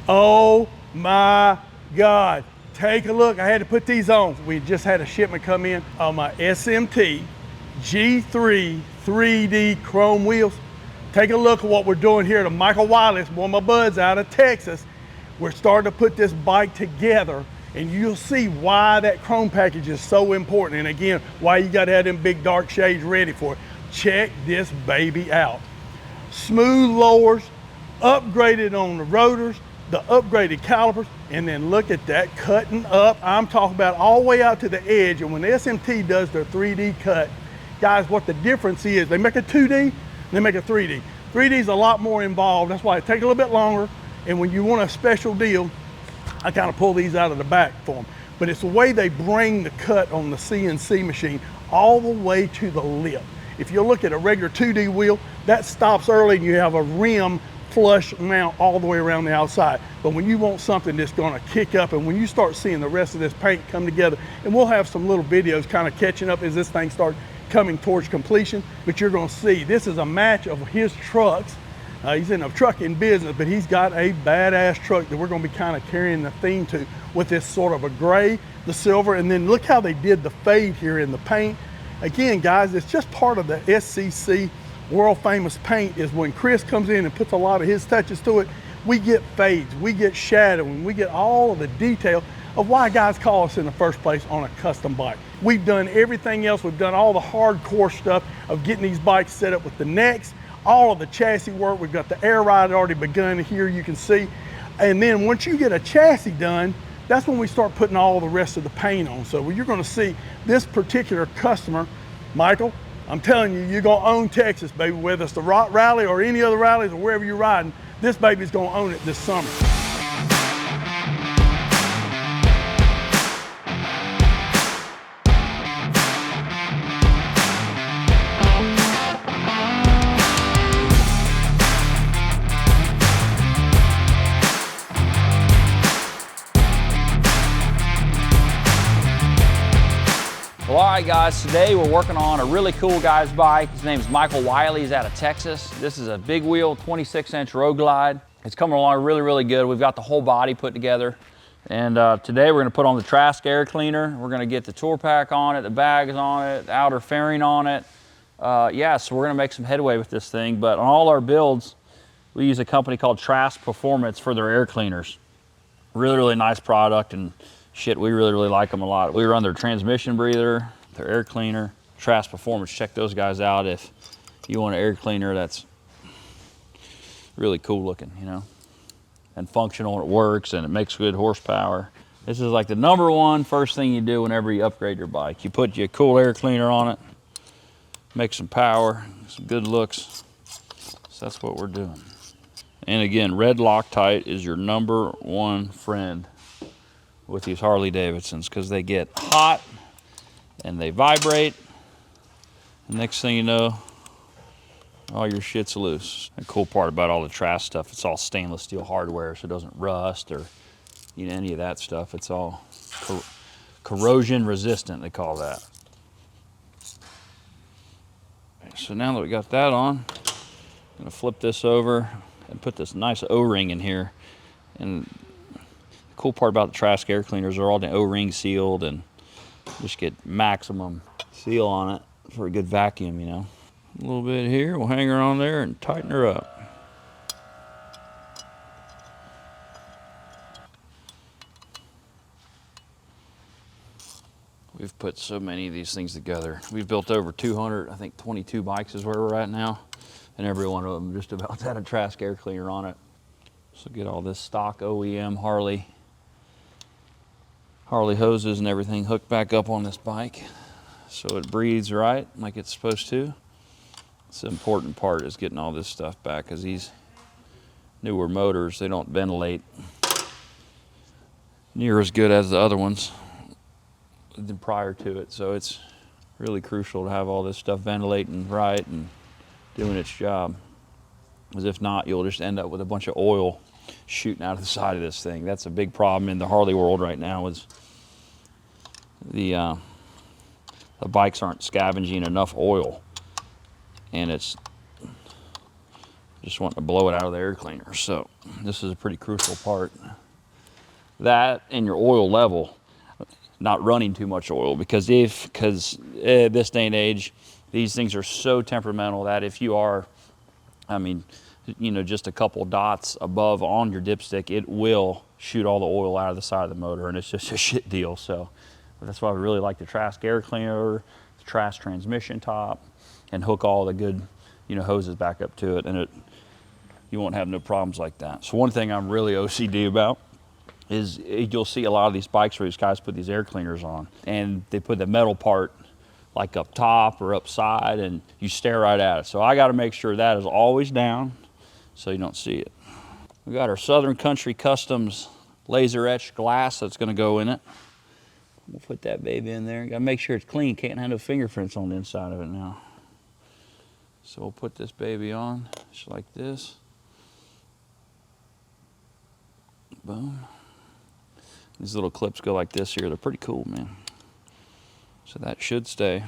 Oh my God. Take a look. I had to put these on. We just had a shipment come in on my SMT G3 3D chrome wheels. Take a look at what we're doing here to Michael Wiley's, one of my buds out of Texas. We're starting to put this bike together, and you'll see why that chrome package is so important. And again, why you got to have them big dark shades ready for it. Check this baby out. Smooth lowers, upgraded on the rotors, the upgraded calipers, and then look at that cutting up. I'm talking about all the way out to the edge. And when the SMT does their 3D cut, guys, what the difference is, they make a 2D, they make a 3D. 3D is a lot more involved. That's why it takes a little bit longer. And when you want a special deal, I kind of pull these out of the back for them. But it's the way they bring the cut on the CNC machine all the way to the lip. If you look at a regular 2D wheel, that stops early and you have a rim flush mount all the way around the outside. But when you want something that's gonna kick up, and when you start seeing the rest of this paint come together, and we'll have some little videos kind of catching up as this thing starts coming towards completion, but you're gonna see this is a match of his trucks. He's in a trucking business, but he's got a badass truck that we're gonna be kind of carrying the theme to with this sort of a gray, the silver, and then look how they did the fade here in the paint. Again, guys, it's just part of the SCC world famous paint is when Chris comes in and puts a lot of his touches to it, we get fades, we get shadowing, we get all of the detail of why guys call us in the first place on a custom bike. We've done everything else. We've done all the hardcore stuff of getting these bikes set up with the necks, all of the chassis work. We've got the air ride already begun here, you can see. And then once you get a chassis done, that's when we start putting all the rest of the paint on. So you're gonna see this particular customer, Michael, I'm telling you, you're gonna own Texas, baby, whether it's the Rock Rally or any other rallies or wherever you're riding, this baby's gonna own it this summer. Well, all right, guys, today we're working on a really cool guy's bike. His name's Michael Wiley. He's out of Texas. This is a big wheel, 26-inch Road Glide. It's coming along really, really good. We've got the whole body put together. And today we're gonna put on the Trask air cleaner. We're gonna get the tour pack on it, the bags on it, the outer fairing on it. Yeah, so we're gonna make some headway with this thing. But on all our builds, we use a company called Trask Performance for their air cleaners. Really, really nice product, and shit, we really, really like them a lot. We run their transmission breather, their air cleaner, Trask Performance. Check those guys out if you want an air cleaner that's really cool looking, you know, and functional, and it works, and it makes good horsepower. This is like the #1 first thing you do whenever you upgrade your bike. You put your cool air cleaner on it, make some power, some good looks. So that's what we're doing. And again, red Loctite is your #1 friend with these Harley-Davidsons, because they get hot and they vibrate. The next thing you know, all your shit's loose. The cool part about all the Trask stuff, it's all stainless steel hardware, so it doesn't rust or any of that stuff. It's all corrosion resistant, they call that. So now that we got that on, I'm gonna flip this over and put this nice O-ring in here. And the cool part about the Trask air cleaners are all the O-ring sealed, and just get maximum seal on it for a good vacuum, you know. A little bit here, we'll hang her on there and tighten her up. We've put so many of these things together. We've built over 200, I think 22 bikes is where we're at now. And every one of them just about had a Trask air cleaner on it. So get all this stock OEM Harley hoses and everything hooked back up on this bike so it breathes right like it's supposed to. It's the important part, is getting all this stuff back, because these newer motors, they don't ventilate near as good as the other ones prior to it. So it's really crucial to have all this stuff ventilating right and doing its job, because if not, you'll just end up with a bunch of oil shooting out of the side of this thing. That's a big problem in the Harley world right now, is the bikes aren't scavenging enough oil, and it's just wanting to blow it out of the air cleaner. So this is a pretty crucial part. That and your oil level, not running too much oil, because this day and age, these things are so temperamental that if you are, I mean, you know, just a couple dots above on your dipstick, it will shoot all the oil out of the side of the motor, and it's just a shit deal. So that's why we really like the Trask air cleaner, the Trask transmission top, and hook all the good, you know, hoses back up to it, and you won't have no problems like that. So one thing I'm really OCD about is you'll see a lot of these bikes where these guys put these air cleaners on, and they put the metal part like up top or upside, and you stare right at it. So I got to make sure that is always down so you don't see it. We got our Southern Country Customs laser etched glass that's going to go in it. We'll put that baby in there. Got to make sure it's clean. Can't have no fingerprints on the inside of it now. So we'll put this baby on just like this. Boom. These little clips go like this here. They're pretty cool, man. So that should stay.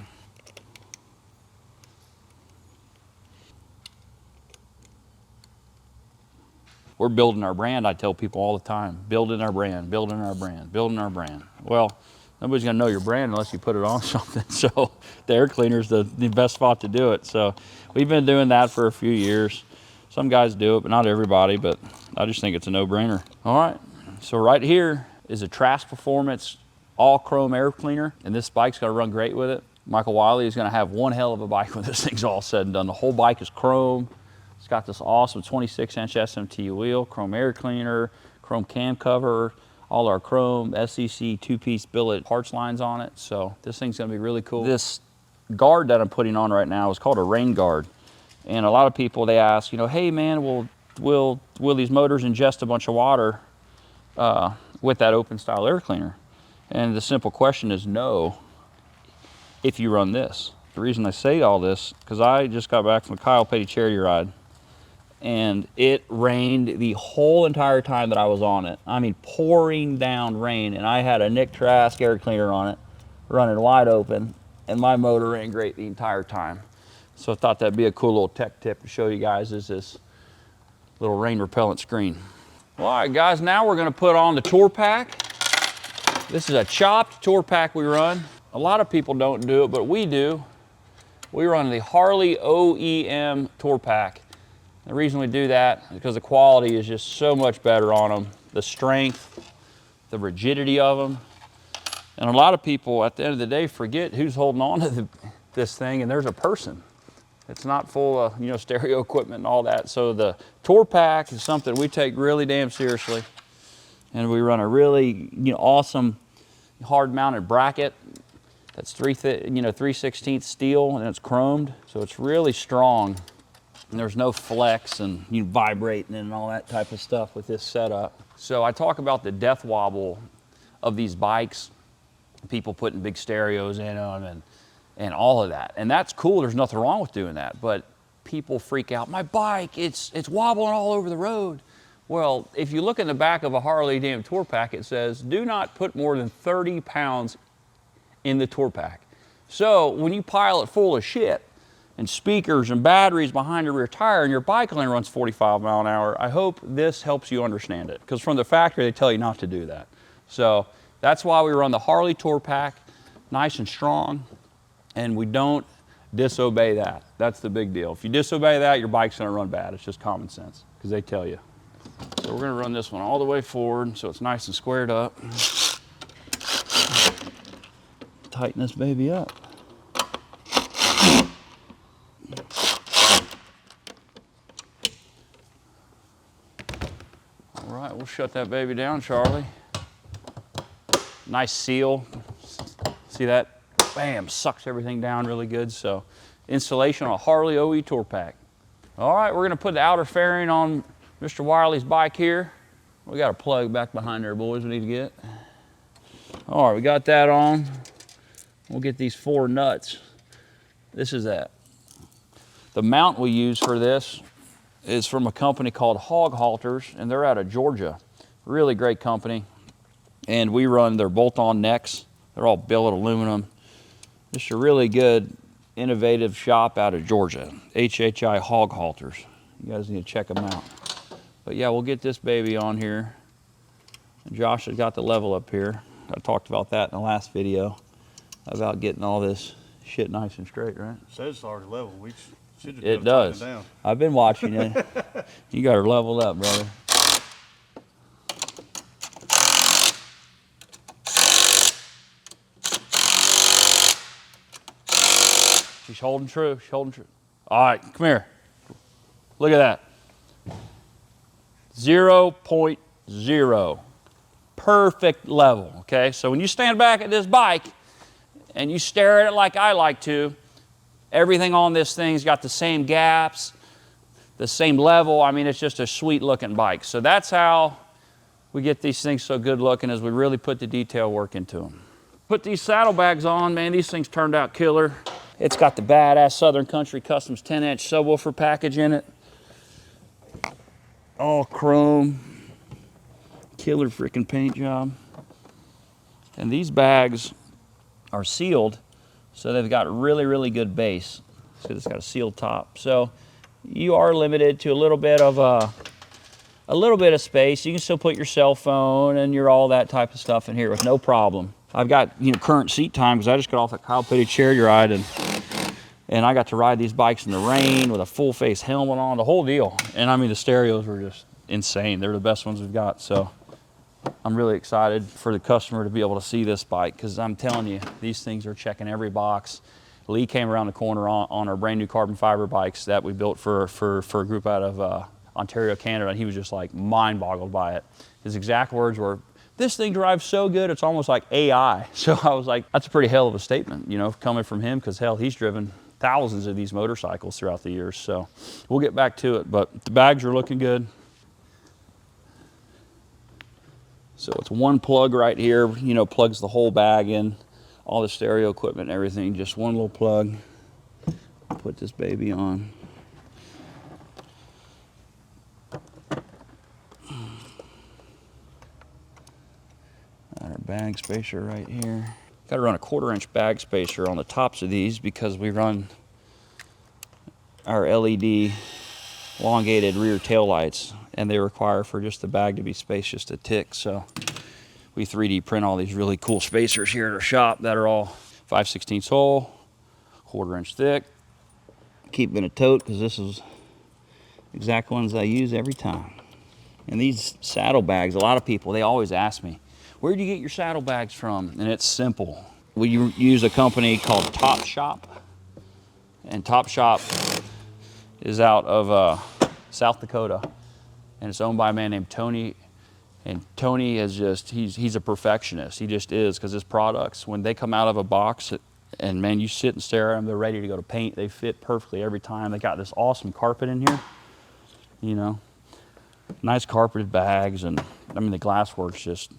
We're building our brand, I tell people all the time. Building our brand, building our brand, building our brand. Well, nobody's gonna know your brand unless you put it on something. So the air cleaner's the best spot to do it. So we've been doing that for a few years. Some guys do it, but not everybody, but I just think it's a no-brainer. All right, so right here is a Trask Performance all chrome air cleaner, and this bike's gonna run great with it. Michael Wiley is gonna have one hell of a bike when this thing's all said and done. The whole bike is chrome. It's got this awesome 26-inch SMT wheel, chrome air cleaner, chrome cam cover, all our chrome SEC two-piece billet parts lines on it. So this thing's gonna be really cool. This guard that I'm putting on right now is called a rain guard. And a lot of people, they ask, you know, hey man, will these motors ingest a bunch of water with that open style air cleaner? And the simple question is no, if you run this. The reason I say all this, because I just got back from a Kyle Petty charity ride, and it rained the whole entire time that I was on it. I mean, pouring down rain, and I had a Nick Trask air cleaner on it, running wide open, and my motor ran great the entire time. So I thought that'd be a cool little tech tip to show you guys, is this little rain repellent screen. Well, all right guys, now we're gonna put on the tour pack. This is a chopped tour pack we run. A lot of people don't do it, but we do. We run the Harley OEM tour pack. The reason we do that is because the quality is just so much better on them. The strength, the rigidity of them. And a lot of people at the end of the day forget who's holding on to this thing, and there's a person. It's not full of, you know, stereo equipment and all that. So the tour pack is something we take really damn seriously. And we run a really, you know, awesome hard mounted bracket. That's 3/16 steel, and it's chromed. So it's really strong. And there's no flex and you vibrating and all that type of stuff with this setup. So I talk about the death wobble of these bikes, people putting big stereos in them and all of that. And that's cool, there's nothing wrong with doing that, but people freak out, my bike, it's wobbling all over the road. Well, if you look in the back of a Harley damn tour pack, it says, do not put more than 30 pounds in the tour pack. So when you pile it full of shit and speakers and batteries behind your rear tire and your bike only runs 45 miles an hour, I hope this helps you understand it. Because from the factory, they tell you not to do that. So that's why we run the Harley tour pack, nice and strong, and we don't disobey that. That's the big deal. If you disobey that, your bike's gonna run bad. It's just common sense, because they tell you. So we're gonna run this one all the way forward so it's nice and squared up. Tighten this baby up. All right, we'll shut that baby down, Charlie. Nice seal. See that? Bam, sucks everything down really good. So installation on a Harley OE tour pack. All right, we're gonna put the outer fairing on Mr. Wiley's bike here. We got a plug back behind there, boys, we need to get. All right, we got that on. We'll get these 4 nuts. This is that. The mount we use for this is from a company called Hog Halters, and they're out of Georgia. Really great company. And we run their bolt-on necks. They're all billet aluminum. Just a really good, innovative shop out of Georgia. HHI Hog Halters. You guys need to check them out. But yeah, we'll get this baby on here. And Josh has got the level up here. I talked about that in the last video, about getting all this shit nice and straight, right? It says it's already level. We should just It does. down. I've been watching it. You got her leveled up, brother. She's holding true. She's holding true. All right, come here. Look at that. 0.0. Perfect level, okay? So when you stand back at this bike and you stare at it like I like to, everything on this thing's got the same gaps, the same level. I mean, it's just a sweet looking bike. So that's how we get these things so good looking, is we really put the detail work into them. Put these saddlebags on, man, these things turned out killer. It's got the badass Southern Country Customs 10-inch subwoofer package in it. All chrome. Killer freaking paint job. And these bags are sealed, so they've got really, really good base. So it's got a sealed top. So you are limited to a little bit of space. You can still put your cell phone and your all that type of stuff in here with no problem. I've got, you know, current seat time because I just got off a Kyle Petty charity ride, and I got to ride these bikes in the rain with a full face helmet on, the whole deal. And I mean, the stereos were just insane. They're the best ones we've got. So I'm really excited for the customer to be able to see this bike, because I'm telling you, these things are checking every box. Lee came around the corner on our brand new carbon fiber bikes that we built for a group out of Ontario, Canada, and he was just like mind boggled by it. His exact words were, "This thing drives so good, it's almost like AI." So I was like, that's a pretty hell of a statement, you know, coming from him, because hell, he's driven thousands of these motorcycles throughout the years. So we'll get back to it, but the bags are looking good. So it's one plug right here, you know, plugs the whole bag in, all the stereo equipment and everything, just one little plug. Put this baby on. Got our bag spacer right here. Got to run a 1/4-inch bag spacer on the tops of these because we run our LED elongated rear tail lights, and they require for just the bag to be spaced just a tick. So we 3D print all these really cool spacers here at our shop that are all 5/16 hole, 1/4-inch thick. Keep in a tote because this is exact ones I use every time. And these saddlebags, a lot of people, they always ask me, where do you get your saddlebags from? And it's simple. We use a company called Top Shop, and Top Shop is out of South Dakota, and it's owned by a man named Tony. And Tony is just, he's a perfectionist. He just is, because his products, when they come out of a box, and man, you sit and stare at them, they're ready to go to paint. They fit perfectly every time. They got this awesome carpet in here, you know, nice carpeted bags, and I mean, the glass work's just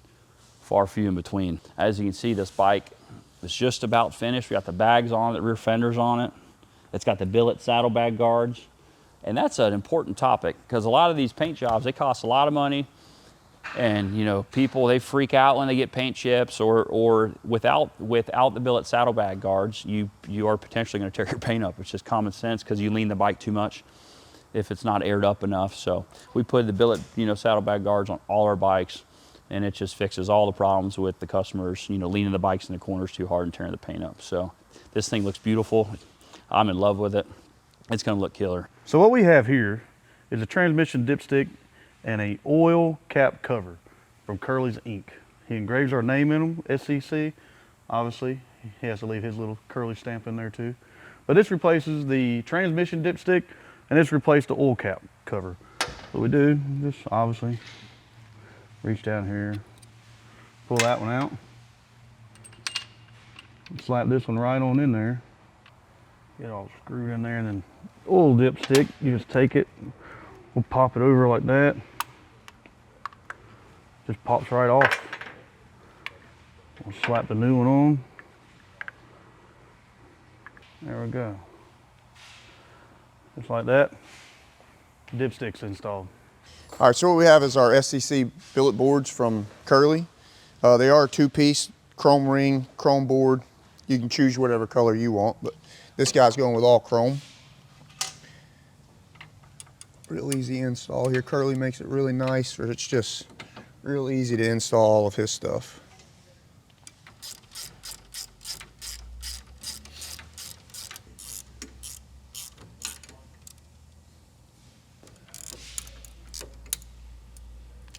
far few in between. As you can see, this bike is just about finished. We got the bags on it, the rear fenders on it. It's got the billet saddlebag guards. And that's an important topic, because a lot of these paint jobs, they cost a lot of money. And you know, people, they freak out when they get paint chips, or without the billet saddlebag guards, you are potentially going to tear your paint up. It's just common sense, because you lean the bike too much if it's not aired up enough. So we put the billet, you know, saddlebag guards on all our bikes, and it just fixes all the problems with the customers, you know, leaning the bikes in the corners too hard and tearing the paint up. So this thing looks beautiful. I'm in love with it. It's going to look killer. So what we have here is a transmission dipstick and a oil cap cover from Curly's Ink. He engraves our name in them, SEC. Obviously, he has to leave his little Curly stamp in there too. But this replaces the transmission dipstick, and this replaced the oil cap cover. What we do, just obviously reach down here, pull that one out, slap this one right on in there, get it all screwed in there, and then oil dipstick, you just take it, we'll pop it over like that, just pops right off. We'll slap the new one on. There we go. Just like that, dipstick's installed. All right, so what we have is our SEC billet boards from Curly. They are a 2-piece chrome ring, chrome board. You can choose whatever color you want, but this guy's going with all chrome. Real easy install here. Curly makes it really nice, or it's just real easy to install all of his stuff.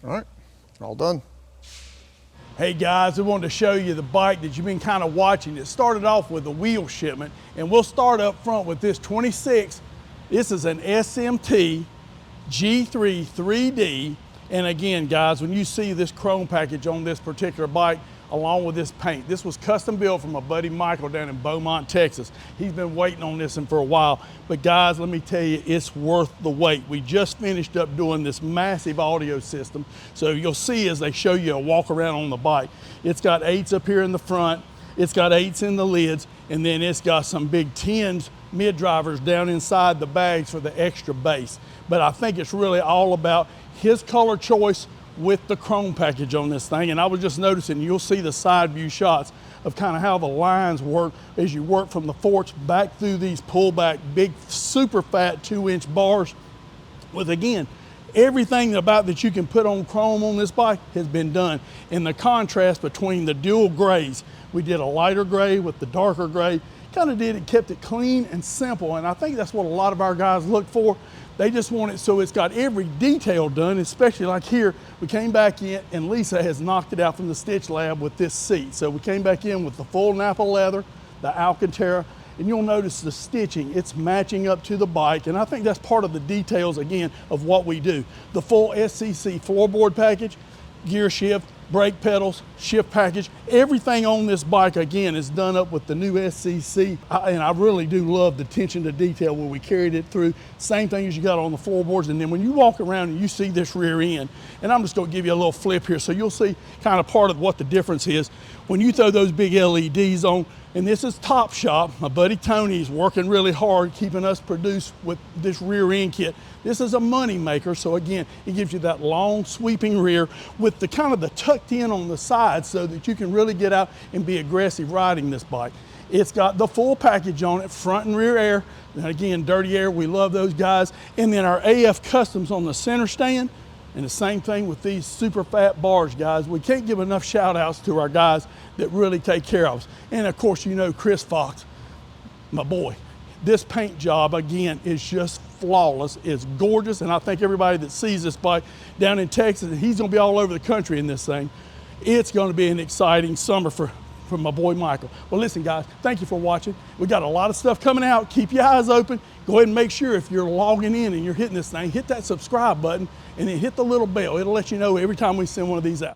All right, all done. Hey guys, we wanted to show you the bike that you've been kind of watching. It started off with a wheel shipment, and we'll start up front with this 26. This is an SMT G3 3D. And again, guys, when you see this chrome package on this particular bike, along with this paint, this was custom built from my buddy Michael down in Beaumont, Texas. He's been waiting on this one for a while. But guys, let me tell you, it's worth the wait. We just finished up doing this massive audio system. So you'll see as they show you a walk around on the bike, it's got 8s up here in the front, it's got 8s in the lids, and then it's got some big 10s mid drivers down inside the bags for the extra bass. But I think it's really all about his color choice with the chrome package on this thing. And I was just noticing, you'll see the side view shots of kind of how the lines work as you work from the forks back through these pullback, big, super fat 2-inch bars with, again, everything about that you can put on chrome on this bike has been done. And the contrast between the dual grays, we did a lighter gray with the darker gray, kept it clean and simple. And I think that's what a lot of our guys look for. They just want it so it's got every detail done, especially like here, we came back in and Lisa has knocked it out from the stitch lab with this seat. So we came back in with the full Napa leather, the Alcantara, and you'll notice the stitching, it's matching up to the bike. And I think that's part of the details, again, of what we do. The full SCC floorboard package, gear shift, brake pedals, shift package, everything on this bike, again, is done up with the new SCC. And I really do love the attention to detail where we carried it through. Same thing as you got on the floorboards. And then when you walk around and you see this rear end, and I'm just gonna give you a little flip here so you'll see kind of part of what the difference is. When you throw those big LEDs on, and this is Top Shop, my buddy Tony's working really hard keeping us produced with this rear end kit. This is a money maker, so again, it gives you that long sweeping rear with the kind of the tucked in on the side so that you can really get out and be aggressive riding this bike. It's got the full package on it, front and rear air. And again, dirty air, we love those guys. And then our AF Customs on the center stand. And the same thing with these super fat bars, guys. We can't give enough shout outs to our guys that really take care of us. And of course, you know, Chris Fox, my boy. This paint job, again, is just flawless. It's gorgeous. And I think everybody that sees this bike down in Texas, he's gonna be all over the country in this thing. It's gonna be an exciting summer for my boy Michael. Well, listen, guys, thank you for watching. We got a lot of stuff coming out. Keep your eyes open. Go ahead and make sure if you're logging in and you're hitting this thing, hit that subscribe button and then hit the little bell. It'll let you know every time we send one of these out.